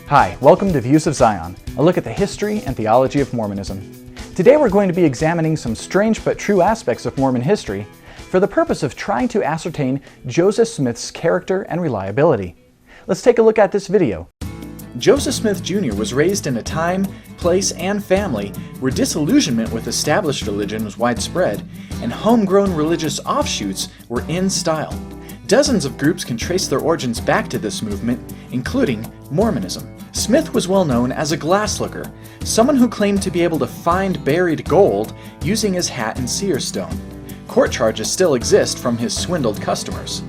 Hi, welcome to Views of Zion, a look at the history and theology of Mormonism. Today we're going to be examining some strange but true aspects of Mormon history for the purpose of trying to ascertain Joseph Smith's character and reliability. Let's take a look at this video. Joseph Smith Jr. was raised in a time, place, and family where disillusionment with established religion was widespread and homegrown religious offshoots were in style. Dozens of groups can trace their origins back to this movement, including Mormonism. Smith was well known as a glass looker, someone who claimed to be able to find buried gold using his hat and seer stone. Court charges still exist from his swindled customers.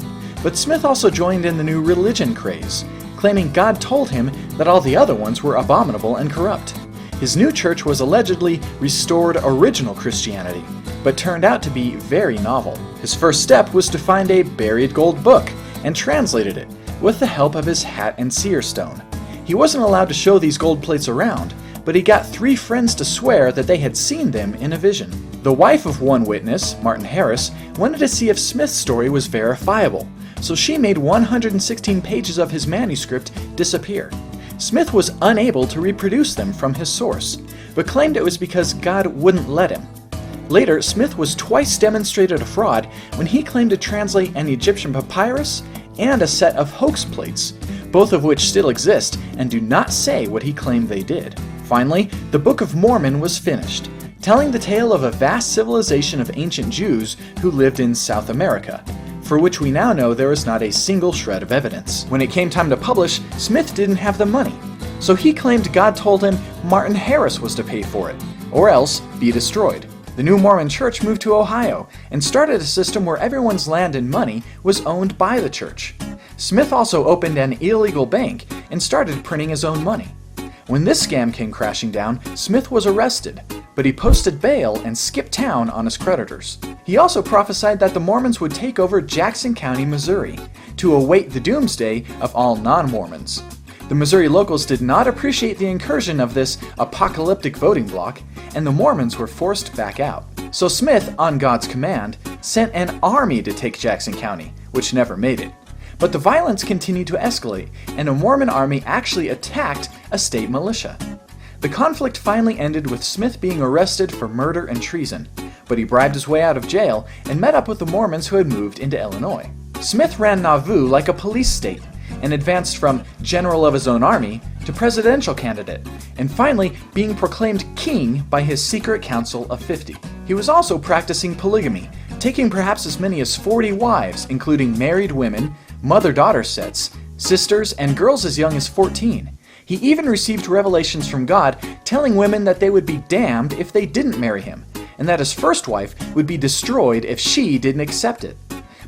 But Smith also joined in the new religion craze, claiming God told him that all the other ones were abominable and corrupt. His new church was allegedly restored original Christianity, but turned out to be very novel. His first step was to find a buried gold book and translated it with the help of his hat and seer stone. He wasn't allowed to show these gold plates around, but he got 3 friends to swear that they had seen them in a vision. The wife of one witness, Martin Harris, wanted to see if Smith's story was verifiable, so she made 116 pages of his manuscript disappear. Smith was unable to reproduce them from his source, but claimed it was because God wouldn't let him. Later, Smith was twice demonstrated a fraud when he claimed to translate an Egyptian papyrus and a set of hoax plates, both of which still exist and do not say what he claimed they did. Finally, the Book of Mormon was finished, telling the tale of a vast civilization of ancient Jews who lived in South America, for which we now know there is not a single shred of evidence. When it came time to publish, Smith didn't have the money, so he claimed God told him Martin Harris was to pay for it, or else be destroyed. The new Mormon church moved to Ohio and started a system where everyone's land and money was owned by the church. Smith also opened an illegal bank and started printing his own money. When this scam came crashing down, Smith was arrested, but he posted bail and skipped town on his creditors. He also prophesied that the Mormons would take over Jackson County, Missouri, to await the doomsday of all non-Mormons. The Missouri locals did not appreciate the incursion of this apocalyptic voting bloc, and the Mormons were forced back out. So Smith, on God's command, sent an army to take Jackson County, which never made it. But the violence continued to escalate, and a Mormon army actually attacked a state militia. The conflict finally ended with Smith being arrested for murder and treason, but he bribed his way out of jail and met up with the Mormons who had moved into Illinois. Smith ran Nauvoo like a police state, and advanced from general of his own army to presidential candidate, and finally being proclaimed king by his secret council of 50. He was also practicing polygamy, taking perhaps as many as 40 wives, including married women, mother-daughter sets, sisters, and girls as young as 14. He even received revelations from God telling women that they would be damned if they didn't marry him, and that his first wife would be destroyed if she didn't accept it.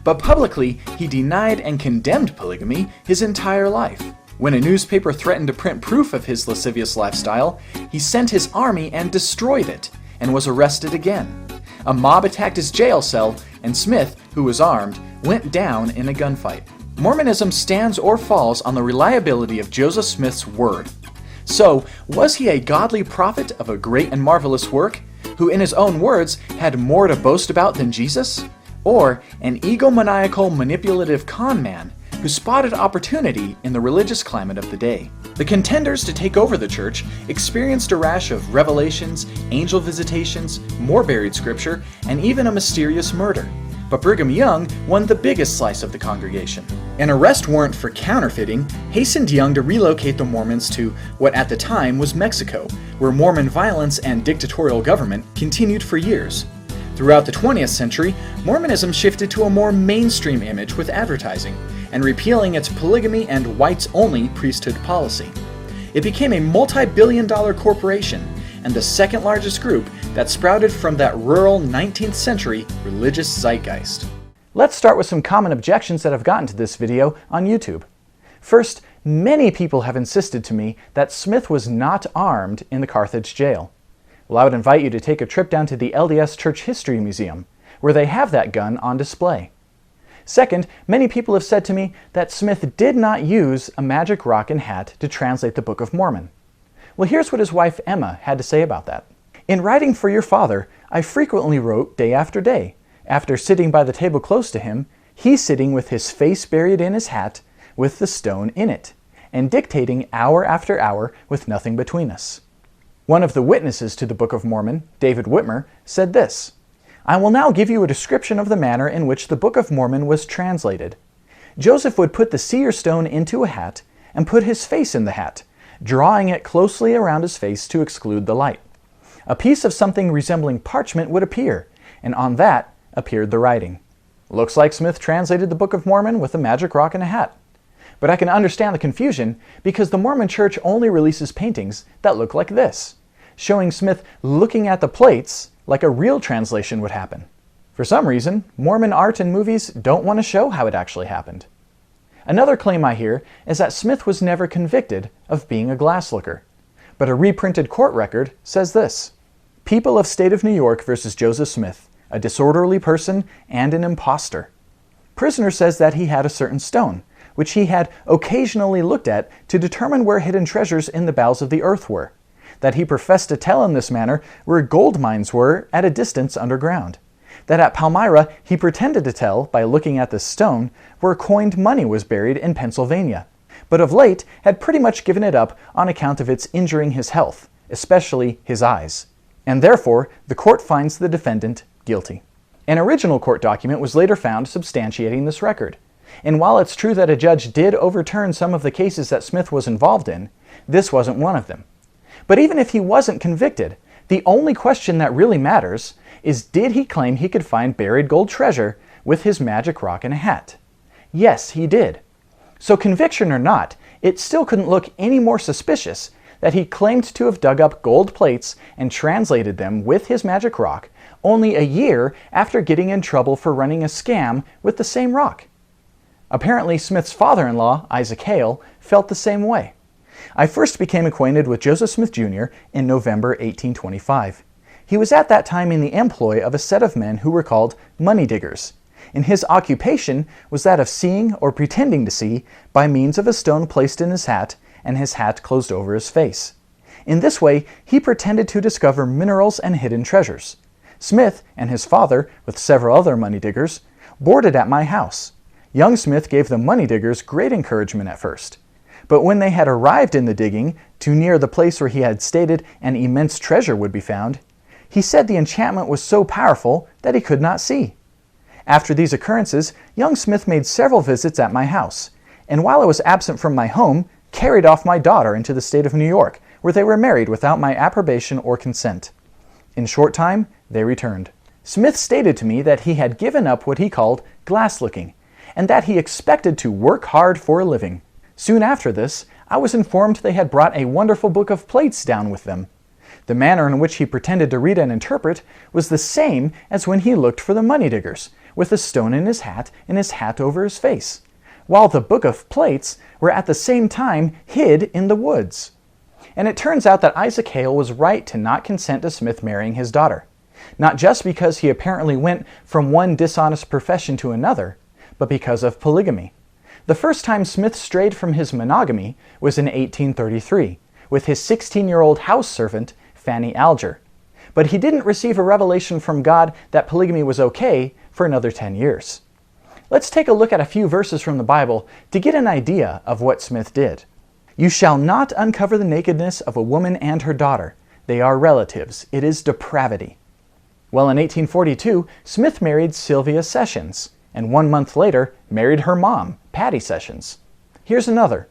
But publicly, he denied and condemned polygamy his entire life. When a newspaper threatened to print proof of his lascivious lifestyle, he sent his army and destroyed it, and was arrested again. A mob attacked his jail cell, and Smith, who was armed, went down in a gunfight. Mormonism stands or falls on the reliability of Joseph Smith's word. So, was he a godly prophet of a great and marvelous work, who in his own words had more to boast about than Jesus? Or an egomaniacal, manipulative con man who spotted opportunity in the religious climate of the day? The contenders to take over the church experienced a rash of revelations, angel visitations, more buried scripture, and even a mysterious murder. But Brigham Young won the biggest slice of the congregation. An arrest warrant for counterfeiting hastened Young to relocate the Mormons to what at the time was Mexico, where Mormon violence and dictatorial government continued for years. Throughout the 20th century, Mormonism shifted to a more mainstream image with advertising, and repealing its polygamy and whites-only priesthood policy. It became a multi-billion-dollar corporation, and the second largest group that sprouted from that rural 19th century religious zeitgeist. Let's start with some common objections that have gotten to this video on YouTube. First, many people have insisted to me that Smith was not armed in the Carthage jail. Well, I would invite you to take a trip down to the LDS Church History Museum, where they have that gun on display. Second, many people have said to me that Smith did not use a magic rock and hat to translate the Book of Mormon. Well, here's what his wife Emma had to say about that. In writing for your father, I frequently wrote day after day. After sitting by the table close to him, he sitting with his face buried in his hat with the stone in it. and dictating hour after hour with nothing between us. One of the witnesses to the Book of Mormon, David Whitmer, said this: "I will now give you a description of the manner in which the Book of Mormon was translated. Joseph would put the seer stone into a hat and put his face in the hat, drawing it closely around his face to exclude the light. A piece of something resembling parchment would appear, and on that appeared the writing." Looks like Smith translated the Book of Mormon with a magic rock and a hat. But I can understand the confusion because the Mormon Church only releases paintings that look like this, showing Smith looking at the plates like a real translation would happen. For some reason, Mormon art and movies don't want to show how it actually happened. Another claim I hear is that Smith was never convicted of being a glass looker. But a reprinted court record says this: "People of State of New York versus Joseph Smith, a disorderly person and an impostor. Prisoner says that he had a certain stone, which he had occasionally looked at to determine where hidden treasures in the bowels of the earth were, that he professed to tell in this manner where gold mines were at a distance underground, that at Palmyra he pretended to tell, by looking at this stone, where coined money was buried in Pennsylvania, but of late had pretty much given it up on account of its injuring his health, especially his eyes, and therefore the court finds the defendant guilty." An original court document was later found substantiating this record, and while it's true that a judge did overturn some of the cases that Smith was involved in, this wasn't one of them. But even if he wasn't convicted, the only question that really matters is, did he claim he could find buried gold treasure with his magic rock and a hat? Yes, he did. So conviction or not, it still couldn't look any more suspicious that he claimed to have dug up gold plates and translated them with his magic rock only a year after getting in trouble for running a scam with the same rock. Apparently, Smith's father-in-law, Isaac Hale, felt the same way. I first became acquainted with Joseph Smith Jr. in November 1825. He was at that time in the employ of a set of men who were called money diggers, and his occupation was that of seeing or pretending to see by means of a stone placed in his hat and his hat closed over his face. In this way, he pretended to discover minerals and hidden treasures. Smith and his father, with several other money diggers, boarded at my house. Young Smith gave the money diggers great encouragement at first. But when they had arrived in the digging, too near the place where he had stated an immense treasure would be found, he said the enchantment was so powerful that he could not see. After these occurrences, young Smith made several visits at my house, and while I was absent from my home, carried off my daughter into the state of New York, where they were married without my approbation or consent. In short time, they returned. Smith stated to me that he had given up what he called glass-looking, and that he expected to work hard for a living. Soon after this, I was informed they had brought a wonderful book of plates down with them. The manner in which he pretended to read and interpret was the same as when he looked for the money diggers, with a stone in his hat and his hat over his face, while the book of plates were at the same time hid in the woods. And it turns out that Isaac Hale was right to not consent to Smith marrying his daughter, not just because he apparently went from one dishonest profession to another, but because of polygamy. The first time Smith strayed from his monogamy was in 1833, with his 16-year-old house servant, Fanny Alger. But he didn't receive a revelation from God that polygamy was okay for another 10 years. Let's take a look at a few verses from the Bible to get an idea of what Smith did. "You shall not uncover the nakedness of a woman and her daughter. They are relatives. It is depravity." Well, in 1842, Smith married Sylvia Sessions, and 1 month later married her mom, Patty Sessions. Here's another.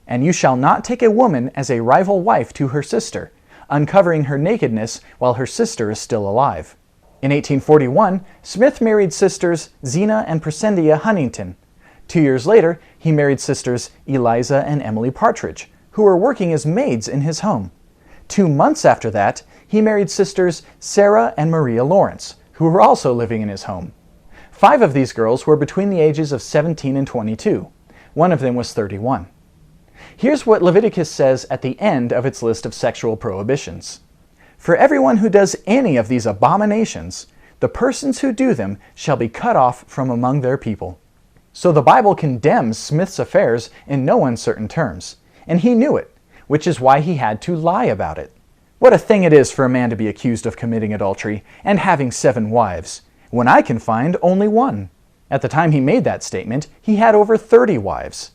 "And you shall not take a woman as a rival wife to her sister, uncovering her nakedness while her sister is still alive." In 1841, Smith married sisters Zena and Presendia Huntington. 2 years later, he married sisters Eliza and Emily Partridge, who were working as maids in his home. 2 months after that, he married sisters Sarah and Maria Lawrence, who were also living in his home. 5 of these girls were between the ages of 17 and 22. One of them was 31. Here's what Leviticus says at the end of its list of sexual prohibitions. "For everyone who does any of these abominations, the persons who do them shall be cut off from among their people." So the Bible condemns Smith's affairs in no uncertain terms, and he knew it, which is why he had to lie about it. What a thing it is for a man to be accused of committing adultery and having 7 wives, when I can find only 1. At the time he made that statement, he had over 30 wives.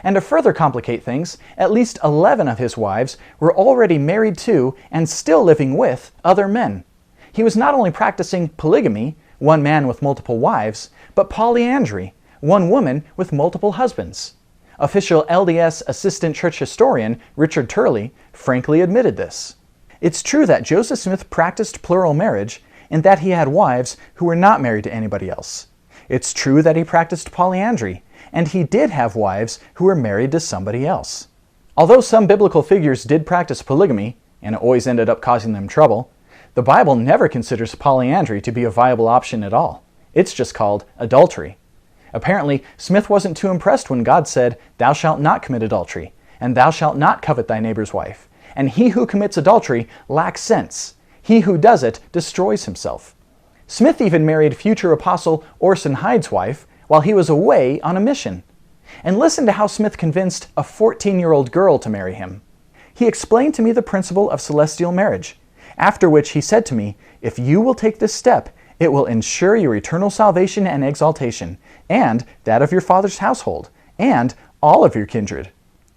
And to further complicate things, at least 11 of his wives were already married to and still living with other men. He was not only practicing polygamy, one man with multiple wives, but polyandry, one woman with multiple husbands. Official LDS Assistant Church Historian Richard Turley frankly admitted this. It's true that Joseph Smith practiced plural marriage and that he had wives who were not married to anybody else. It's true that he practiced polyandry, and he did have wives who were married to somebody else. Although some biblical figures did practice polygamy, and it always ended up causing them trouble, the Bible never considers polyandry to be a viable option at all. It's just called adultery. Apparently, Smith wasn't too impressed when God said, "Thou shalt not commit adultery, and thou shalt not covet thy neighbor's wife. And he who commits adultery lacks sense. He who does it destroys himself." Smith even married future apostle Orson Hyde's wife while he was away on a mission. And listen to how Smith convinced a 14-year-old girl to marry him. He explained to me the principle of celestial marriage, after which he said to me, "If you will take this step, it will ensure your eternal salvation and exaltation, and that of your father's household, and all of your kindred."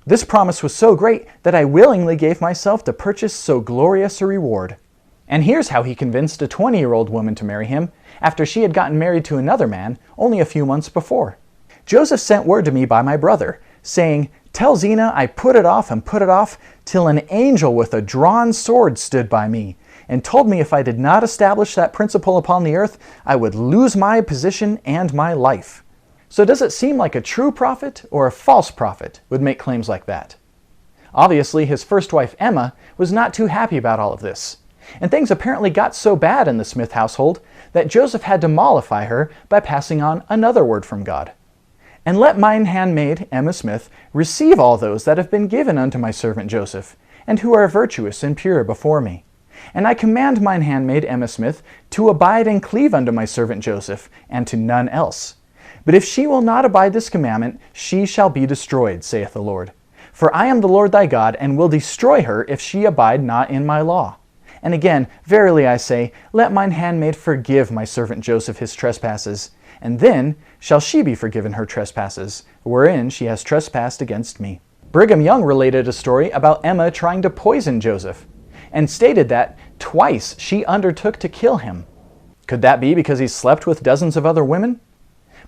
This promise was so great that I willingly gave myself to purchase so glorious a reward. And here's how he convinced a 20-year-old woman to marry him after she had gotten married to another man only a few months before. Joseph sent word to me by my brother, saying, "Tell Zena I put it off and put it off till an angel with a drawn sword stood by me, and told me if I did not establish that principle upon the earth, I would lose my position and my life." So does it seem like a true prophet or a false prophet would make claims like that? Obviously, his first wife Emma was not too happy about all of this, and things apparently got so bad in the Smith household that Joseph had to mollify her by passing on another word from God. "And let mine handmaid, Emma Smith, receive all those that have been given unto my servant Joseph, and who are virtuous and pure before me. And I command mine handmaid, Emma Smith, to abide and cleave unto my servant Joseph, and to none else. But if she will not abide this commandment, she shall be destroyed, saith the Lord. For I am the Lord thy God, and will destroy her if she abide not in my law. And again, verily I say, let mine handmaid forgive my servant Joseph his trespasses, and then shall she be forgiven her trespasses, wherein she has trespassed against me." Brigham Young related a story about Emma trying to poison Joseph, and stated that twice she undertook to kill him. Could that be because he slept with dozens of other women?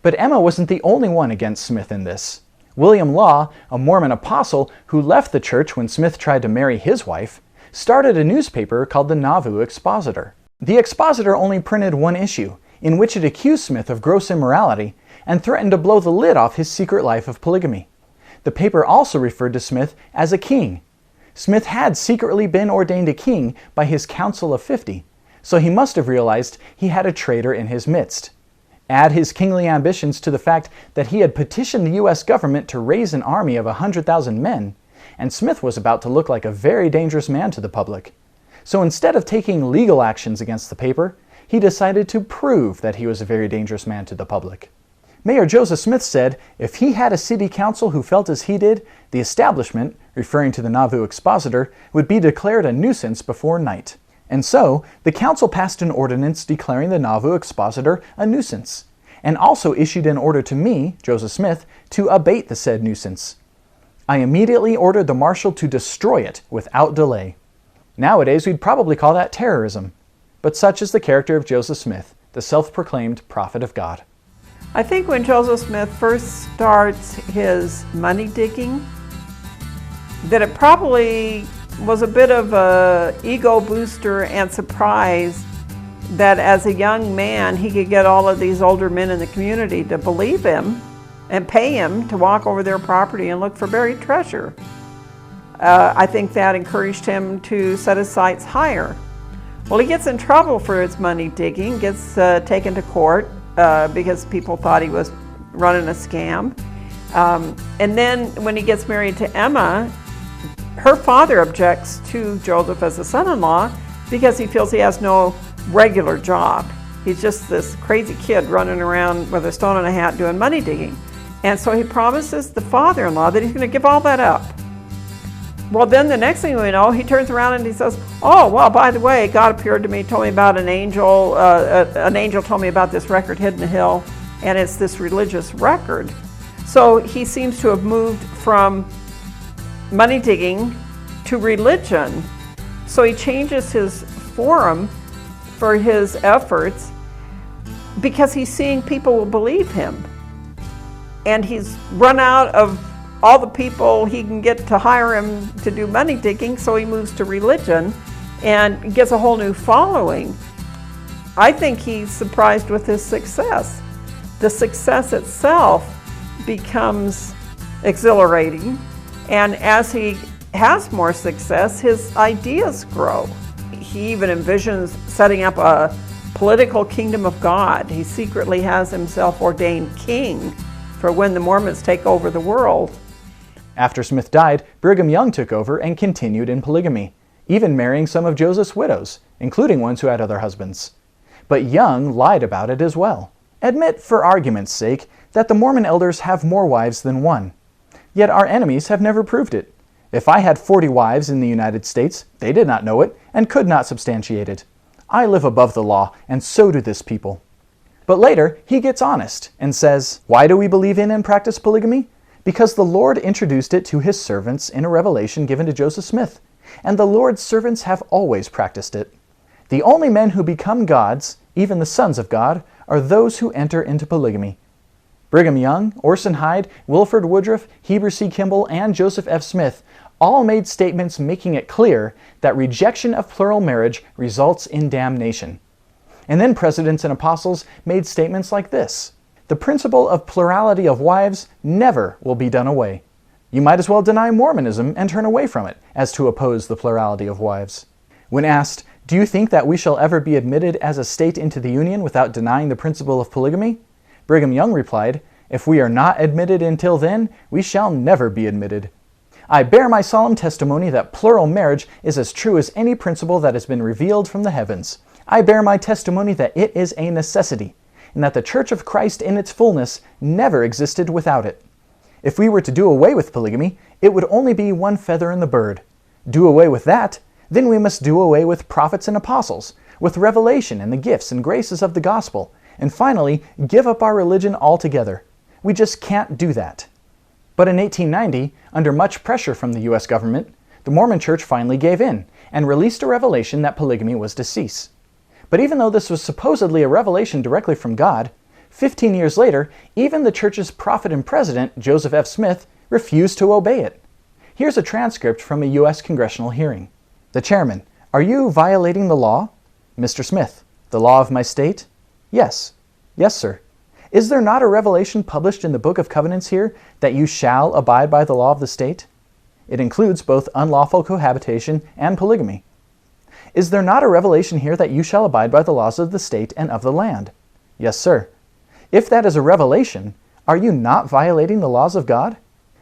But Emma wasn't the only one against Smith in this. William Law, a Mormon apostle who left the church when Smith tried to marry his wife, started a newspaper called the Nauvoo Expositor. The Expositor only printed one issue, in which it accused Smith of gross immorality and threatened to blow the lid off his secret life of polygamy. The paper also referred to Smith as a king. Smith had secretly been ordained a king by his Council of 50, so he must have realized he had a traitor in his midst. Add his kingly ambitions to the fact that he had petitioned the U.S. government to raise an army of 100,000 men, and Smith was about to look like a very dangerous man to the public. So instead of taking legal actions against the paper, he decided to prove that he was a very dangerous man to the public. Mayor Joseph Smith said if he had a city council who felt as he did, the establishment, referring to the Nauvoo Expositor, would be declared a nuisance before night. And so, the council passed an ordinance declaring the Nauvoo Expositor a nuisance, and also issued an order to me, Joseph Smith, to abate the said nuisance. I immediately ordered the marshal to destroy it without delay. Nowadays, we'd probably call that terrorism. But such is the character of Joseph Smith, the self-proclaimed prophet of God. I think when Joseph Smith first starts his money digging, that it probably was a bit of a ego booster and surprise that as a young man he could get all of these older men in the community to believe him and pay him to walk over their property and look for buried treasure. I think that encouraged him to set his sights higher. Well, he gets in trouble for his money digging, gets taken to court because people thought he was running a scam. And then when he gets married to Emma, her father objects to Joseph as a son-in-law because he feels he has no regular job. He's just this crazy kid running around with a stone and a hat doing money digging. And so he promises the father-in-law that he's going to give all that up. Well, then the next thing we know, he turns around and he says, oh, well, by the way, God appeared to me, told me about an angel. An angel told me about this record hidden in the hill, and it's this religious record. So he seems to have moved from money digging to religion. So he changes his forum for his efforts because he's seeing people will believe him. And he's run out of all the people he can get to hire him to do money digging, so he moves to religion and gets a whole new following. I think he's surprised with his success. The success itself becomes exhilarating, and as he has more success, his ideas grow. He even envisions setting up a political kingdom of God. He secretly has himself ordained king for when the Mormons take over the world. After Smith died, Brigham Young took over and continued in polygamy, even marrying some of Joseph's widows, including ones who had other husbands. But Young lied about it as well. Admit, for argument's sake, that the Mormon elders have more wives than one. Yet our enemies have never proved it. If I had 40 wives in the United States, they did not know it and could not substantiate it. I live above the law, and so do this people. But later, he gets honest and says, why do we believe in and practice polygamy? Because the Lord introduced it to his servants in a revelation given to Joseph Smith, and the Lord's servants have always practiced it. The only men who become gods, even the sons of God, are those who enter into polygamy. Brigham Young, Orson Hyde, Wilford Woodruff, Heber C. Kimball, and Joseph F. Smith all made statements making it clear that rejection of plural marriage results in damnation. And then presidents and apostles made statements like this: the principle of plurality of wives never will be done away. You might as well deny Mormonism and turn away from it as to oppose the plurality of wives. When asked, do you think that we shall ever be admitted as a state into the Union without denying the principle of polygamy? Brigham Young replied, if we are not admitted until then, we shall never be admitted. I bear my solemn testimony that plural marriage is as true as any principle that has been revealed from the heavens. I bear my testimony that it is a necessity, and that the Church of Christ in its fullness never existed without it. If we were to do away with polygamy, it would only be one feather in the bird. Do away with that, then we must do away with prophets and apostles, with revelation and the gifts and graces of the gospel, and finally give up our religion altogether. We just can't do that. But in 1890, under much pressure from the U.S. government, the Mormon Church finally gave in and released a revelation that polygamy was to cease. But even though this was supposedly a revelation directly from God, 15 years later, even the church's prophet and president, Joseph F. Smith, refused to obey it. Here's a transcript from a U.S. congressional hearing. The chairman: are you violating the law? Mr. Smith: the law of my state? Yes. Yes, sir. Is there not a revelation published in the Book of Covenants here that you shall abide by the law of the state? It includes both unlawful cohabitation and polygamy. Is there not a revelation here that you shall abide by the laws of the state and of the land? Yes, sir. If that is a revelation, are you not violating the laws of God?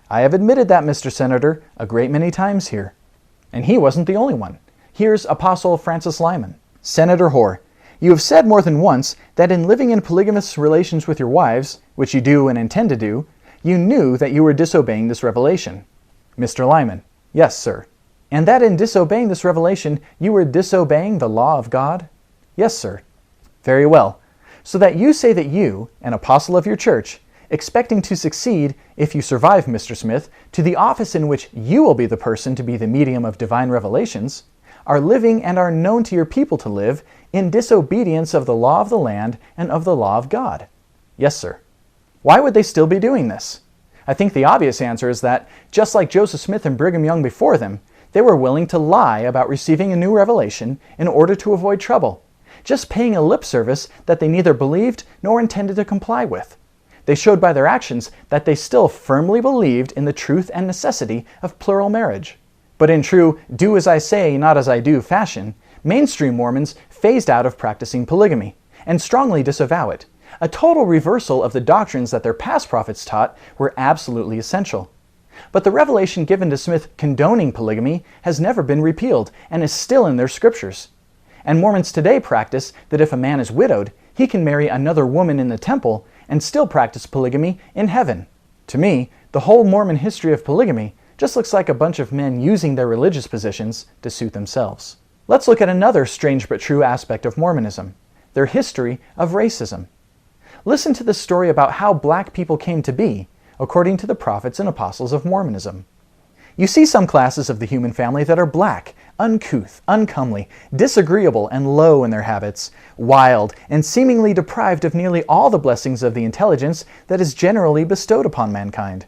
I have admitted that, Mr. Senator, a great many times here. And he wasn't the only one. Here's Apostle Francis Lyman. Senator Hoare, you have said more than once that in living in polygamous relations with your wives, which you do and intend to do, you knew that you were disobeying this revelation. Mr. Lyman: yes, sir. And that in disobeying this revelation, you were disobeying the law of God? Yes, sir. Very well. So that you say that you, an apostle of your church, expecting to succeed, if you survive, Mr. Smith, to the office in which you will be the person to be the medium of divine revelations, are living and are known to your people to live in disobedience of the law of the land and of the law of God? Yes, sir. Why would they still be doing this? I think the obvious answer is that, just like Joseph Smith and Brigham Young before them, they were willing to lie about receiving a new revelation in order to avoid trouble, just paying a lip service that they neither believed nor intended to comply with. They showed by their actions that they still firmly believed in the truth and necessity of plural marriage. But in true do as I say, not as I do fashion, mainstream Mormons phased out of practicing polygamy and strongly disavow it, a total reversal of the doctrines that their past prophets taught were absolutely essential. But the revelation given to Smith condoning polygamy has never been repealed and is still in their scriptures. And Mormons today practice that if a man is widowed, he can marry another woman in the temple and still practice polygamy in heaven. To me, the whole Mormon history of polygamy just looks like a bunch of men using their religious positions to suit themselves. Let's look at another strange but true aspect of Mormonism, their history of racism. Listen to the story about how black people came to be, according to the prophets and apostles of Mormonism. You see some classes of the human family that are black, uncouth, uncomely, disagreeable, and low in their habits, wild, and seemingly deprived of nearly all the blessings of the intelligence that is generally bestowed upon mankind.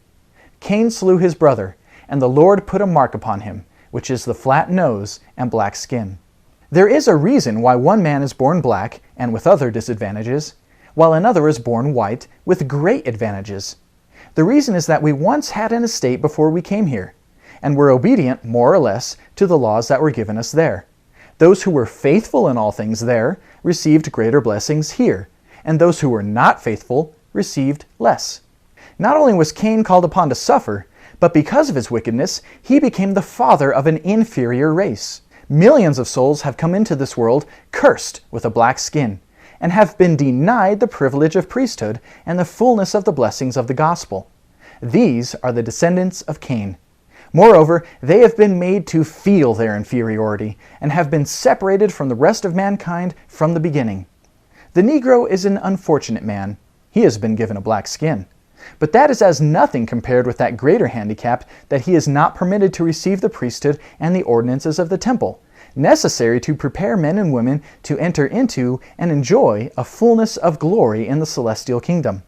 Cain slew his brother, and the Lord put a mark upon him, which is the flat nose and black skin. There is a reason why one man is born black and with other disadvantages, while another is born white with great advantages. The reason is that we once had an estate before we came here, and were obedient, more or less, to the laws that were given us there. Those who were faithful in all things there received greater blessings here, and those who were not faithful received less. Not only was Cain called upon to suffer, but because of his wickedness, he became the father of an inferior race. Millions of souls have come into this world cursed with a black skin, and have been denied the privilege of priesthood and the fullness of the blessings of the gospel. These are the descendants of Cain. Moreover, they have been made to feel their inferiority, and have been separated from the rest of mankind from the beginning. The Negro is an unfortunate man. He has been given a black skin. But that is as nothing compared with that greater handicap that he is not permitted to receive the priesthood and the ordinances of the temple, necessary to prepare men and women to enter into and enjoy a fullness of glory in the celestial kingdom.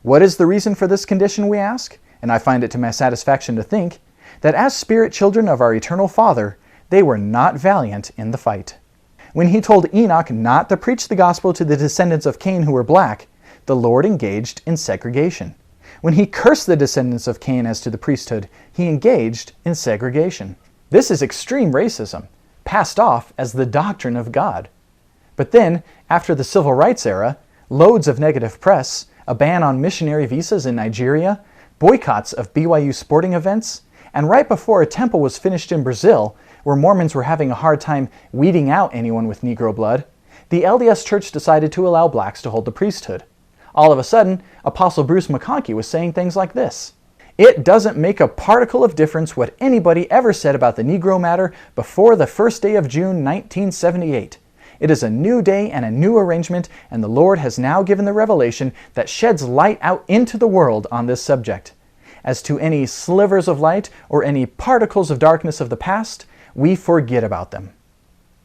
What is the reason for this condition, we ask? And I find it to my satisfaction to think that as spirit children of our eternal Father, they were not valiant in the fight. When he told Enoch not to preach the gospel to the descendants of Cain who were black, the Lord engaged in segregation. When he cursed the descendants of Cain as to the priesthood, he engaged in segregation. This is extreme racism, passed off as the doctrine of God. But then, after the civil rights era, loads of negative press, a ban on missionary visas in Nigeria, boycotts of BYU sporting events, and right before a temple was finished in Brazil, where Mormons were having a hard time weeding out anyone with Negro blood, the LDS Church decided to allow blacks to hold the priesthood. All of a sudden, Apostle Bruce McConkie was saying things like this: "It doesn't make a particle of difference what anybody ever said about the Negro matter before the first day of June 1978. It is a new day and a new arrangement, and the Lord has now given the revelation that sheds light out into the world on this subject. As to any slivers of light or any particles of darkness of the past, we forget about them."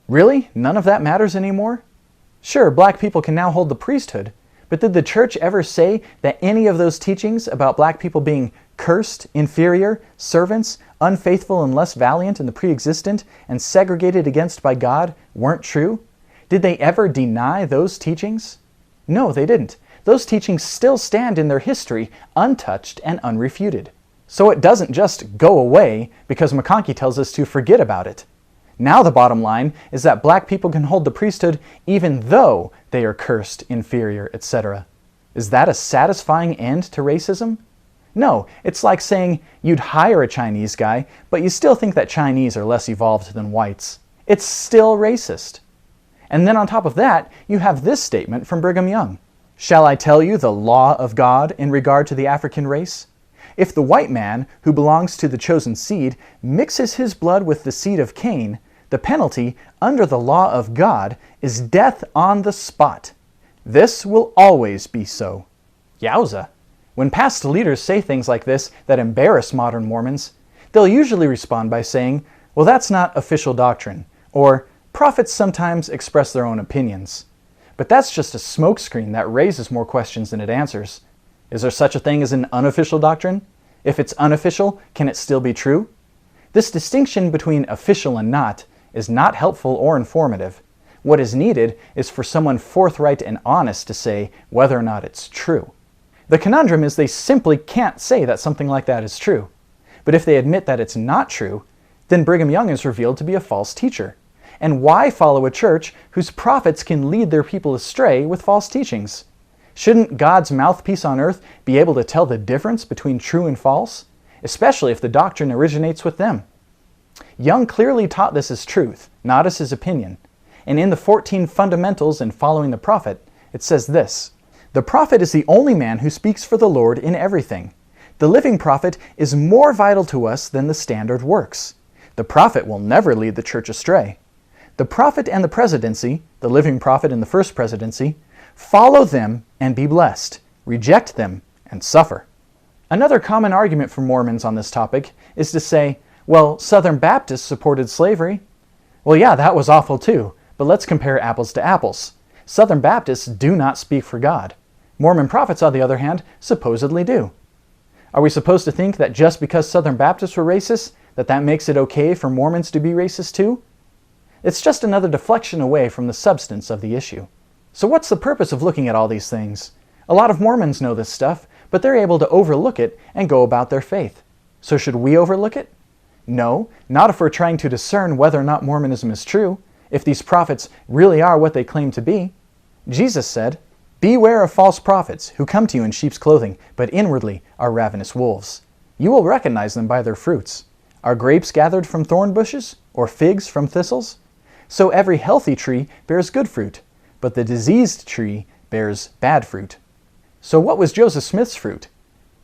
Really? None of that matters anymore? Sure, black people can now hold the priesthood, but did the church ever say that any of those teachings about black people being cursed, inferior, servants, unfaithful and less valiant in the pre-existent, and segregated against by God weren't true? Did they ever deny those teachings? No, they didn't. Those teachings still stand in their history, untouched and unrefuted. So it doesn't just go away because McConkie tells us to forget about it. Now the bottom line is that black people can hold the priesthood even though they are cursed, inferior, etc. Is that a satisfying end to racism? No, it's like saying you'd hire a Chinese guy, but you still think that Chinese are less evolved than whites. It's still racist. And then on top of that, you have this statement from Brigham Young. "Shall I tell you the law of God in regard to the African race? If the white man, who belongs to the chosen seed, mixes his blood with the seed of Cain, the penalty, under the law of God, is death on the spot. This will always be so." Yowza! When past leaders say things like this that embarrass modern Mormons, they'll usually respond by saying, "Well, that's not official doctrine," or "Prophets sometimes express their own opinions." But that's just a smokescreen that raises more questions than it answers. Is there such a thing as an unofficial doctrine? If it's unofficial, can it still be true? This distinction between official and not is not helpful or informative. What is needed is for someone forthright and honest to say whether or not it's true. The conundrum is they simply can't say that something like that is true. But if they admit that it's not true, then Brigham Young is revealed to be a false teacher. And why follow a church whose prophets can lead their people astray with false teachings? Shouldn't God's mouthpiece on earth be able to tell the difference between true and false, especially if the doctrine originates with them? Young clearly taught this as truth, not as his opinion. And in the 14 Fundamentals in Following the Prophet, it says this: "The prophet is the only man who speaks for the Lord in everything. The living prophet is more vital to us than the standard works. The prophet will never lead the church astray. The prophet and the presidency, the living prophet and the first presidency, follow them and be blessed. Reject them and suffer." Another common argument for Mormons on this topic is to say, well, Southern Baptists supported slavery. Well, yeah, that was awful too, but let's compare apples to apples. Southern Baptists do not speak for God. Mormon prophets, on the other hand, supposedly do. Are we supposed to think that just because Southern Baptists were racist, that makes it okay for Mormons to be racist too? It's just another deflection away from the substance of the issue. So what's the purpose of looking at all these things? A lot of Mormons know this stuff, but they're able to overlook it and go about their faith. So should we overlook it? No, not if we're trying to discern whether or not Mormonism is true, if these prophets really are what they claim to be. Jesus said, "Beware of false prophets who come to you in sheep's clothing, but inwardly are ravenous wolves. You will recognize them by their fruits. Are grapes gathered from thorn bushes, or figs from thistles? So every healthy tree bears good fruit, but the diseased tree bears bad fruit." So what was Joseph Smith's fruit?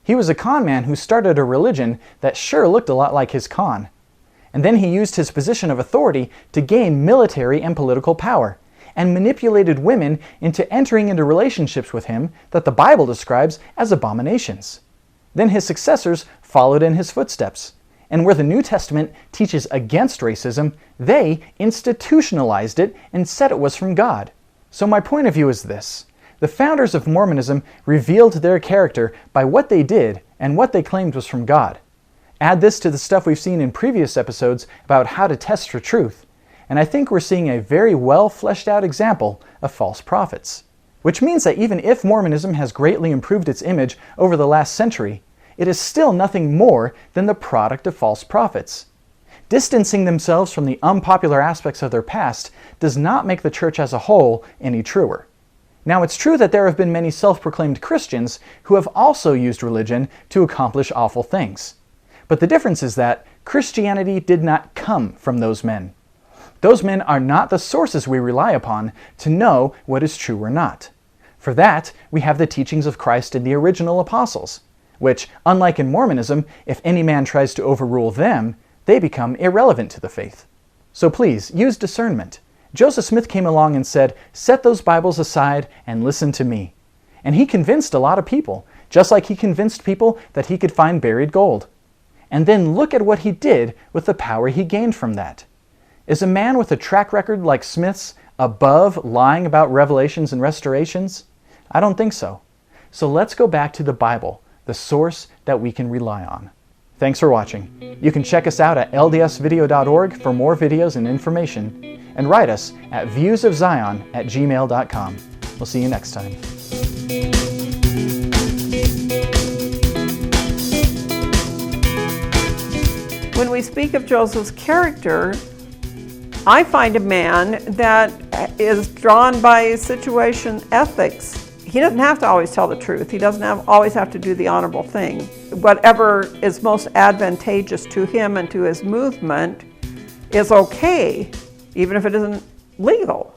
He was a con man who started a religion that sure looked a lot like his con. And then he used his position of authority to gain military and political power, and manipulated women into entering into relationships with him that the Bible describes as abominations. Then his successors followed in his footsteps, and where the New Testament teaches against racism, they institutionalized it and said it was from God. So my point of view is this. The founders of Mormonism revealed their character by what they did and what they claimed was from God. Add this to the stuff we've seen in previous episodes about how to test for truth, and I think we're seeing a very well fleshed out example of false prophets. Which means that even if Mormonism has greatly improved its image over the last century, it is still nothing more than the product of false prophets. Distancing themselves from the unpopular aspects of their past does not make the church as a whole any truer. Now, it's true that there have been many self-proclaimed Christians who have also used religion to accomplish awful things. But the difference is that Christianity did not come from those men. Those men are not the sources we rely upon to know what is true or not. For that, we have the teachings of Christ and the original apostles, which, unlike in Mormonism, if any man tries to overrule them, they become irrelevant to the faith. So please, use discernment. Joseph Smith came along and said, "Set those Bibles aside and listen to me." And he convinced a lot of people, just like he convinced people that he could find buried gold. And then look at what he did with the power he gained from that. Is a man with a track record like Smith's above lying about revelations and restorations? I don't think so. So let's go back to the Bible, the source that we can rely on. Thanks for watching. You can check us out at ldsvideo.org for more videos and information, and write us at viewsofzion@gmail.com. We'll see you next time. When we speak of Joseph's character, I find a man that is drawn by situation ethics. He doesn't have to always tell the truth. He doesn't always have to do the honorable thing. Whatever is most advantageous to him and to his movement is okay, even if it isn't legal.